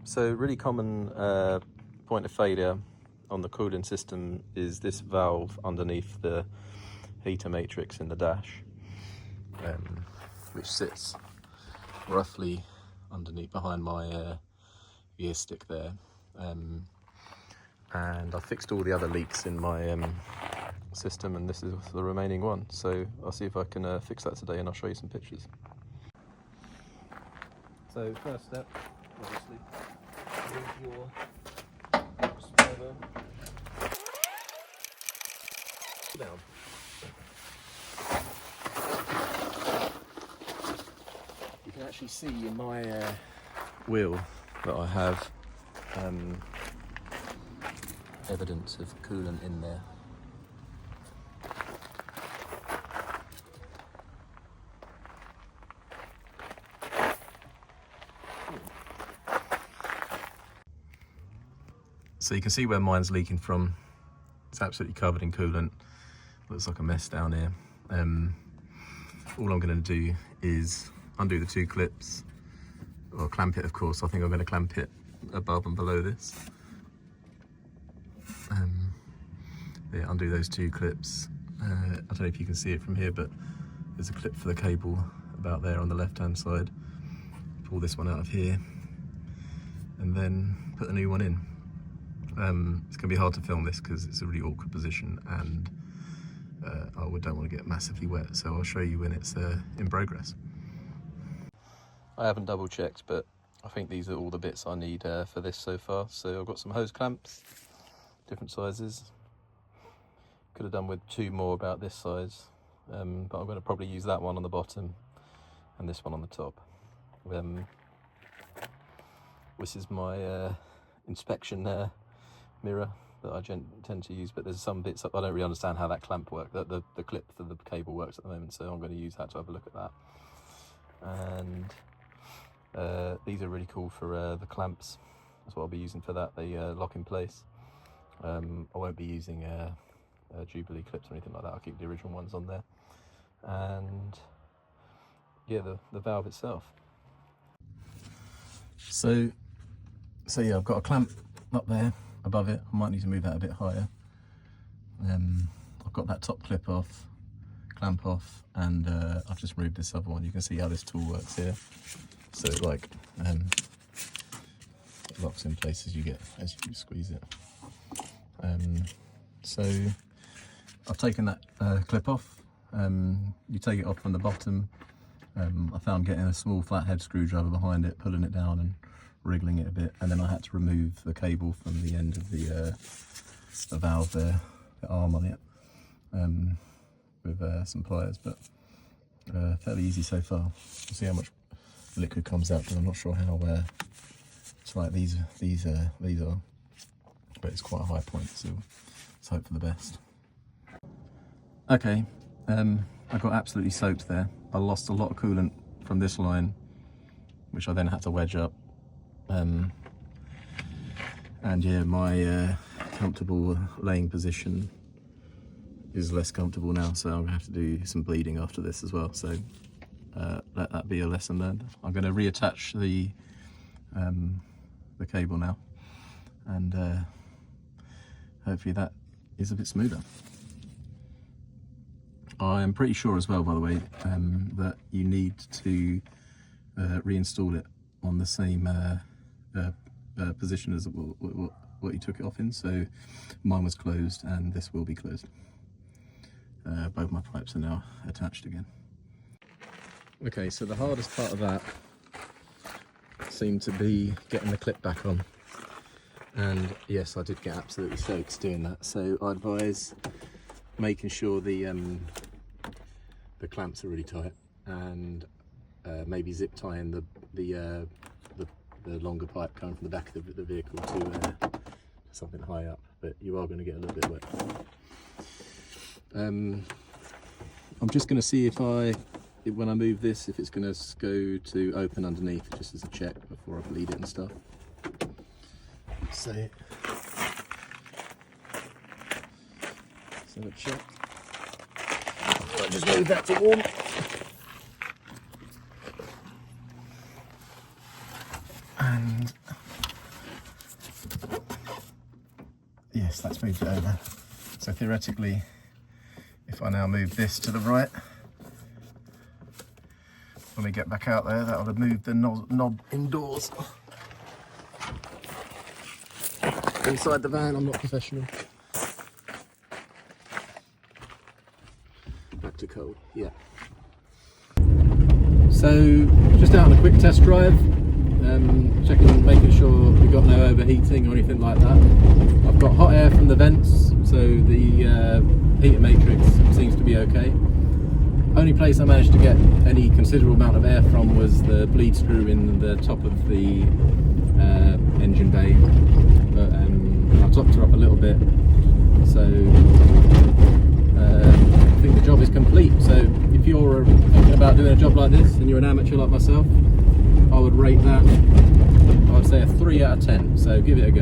So really common point of failure on the cooling system is this valve underneath the heater matrix in the dash, which sits roughly underneath behind my gear stick there. And I fixed all the other leaks in my system, and this is the remaining one. So I'll see if I can fix that today, and I'll show you some pictures. So first step, obviously, remove your spoiler down. You can actually see in my wheel that I have evidence of coolant in there. So you can see where mine's leaking from. It's absolutely covered in coolant. Looks like a mess down here. All I'm going to do is undo the two clips, or clamp it, of course. I think I'm going to clamp it above and below this. Yeah, undo those two clips. I don't know if you can see it from here, but there's a clip for the cable about there on the left hand side. Pull this one out of here and then put a new one in. It's going to be hard to film this because it's a really awkward position, and I don't want to get massively wet, so I'll show you when it's in progress. I haven't double checked, but I think these are all the bits I need for this so far. So I've got some hose clamps, different sizes. Could have done with two more about this size, but I'm going to probably use that one on the bottom and this one on the top. This is my inspection mirror that I tend to use, but there's some bits I don't really understand how that clamp works, the clip for the cable works at the moment, so I'm going to use that to have a look at that. And these are really cool for the clamps. That's what I'll be using for that. They lock in place. I won't be using Jubilee clips or anything like that. I'll keep the original ones on there. And yeah, the valve itself. So yeah, I've got a clamp up there above it. I might need to move that a bit higher. I've got that top clip off, clamp off, and I've just removed this other one. You can see how this tool works here. So it locks in place as you squeeze it. So I've taken that clip off. You take it off from the bottom. I found getting a small flathead screwdriver behind it, pulling it down and wriggling it a bit, and then I had to remove the cable from the end of the valve there, the arm on it, with some pliers, but fairly easy so far. You'll see how much liquid comes out, because I'm not sure how tight these are, but it's quite a high point, so let's hope for the best. Okay, I got absolutely soaked there. I lost a lot of coolant from this line, which I then had to wedge up. And yeah, my comfortable laying position is less comfortable now, so I'm gonna have to do some bleeding after this as well. So let that be a lesson learned. I'm going to reattach the cable now, and hopefully that is a bit smoother. I am pretty sure as well, by the way, that you need to reinstall it on the same position as what you took it off in. So mine was closed, and this will be closed. Both my pipes are now attached again. Okay, so the hardest part of that seemed to be getting the clip back on. And yes, I did get absolutely soaked doing that. So I advise making sure the clamps are really tight, and maybe zip tying the longer pipe coming from the back of the vehicle to something high up. But you are going to get a little bit wet. I'm just going to see if when I move this, if it's going to go to open underneath, just as a check before I bleed it and stuff. So a check. I'll just leave that to warm. And Yes, that's moved it over. So theoretically, if I now move this to the right, when we get back out there, that would have moved the knob indoors. Inside the van, I'm not professional. Back to cold, yeah. So, just out on a quick test drive, checking, making sure we've got no overheating or anything like that. I've got hot air from the vents, so the heater matrix seems to be okay. Only place I managed to get any considerable amount of air from was the bleed screw in the top of the engine bay, but I topped her up a little bit, so I think the job is complete. So if you're thinking about doing a job like this and you're an amateur like myself, I would rate that, I would say a 3 out of 10, so give it a go.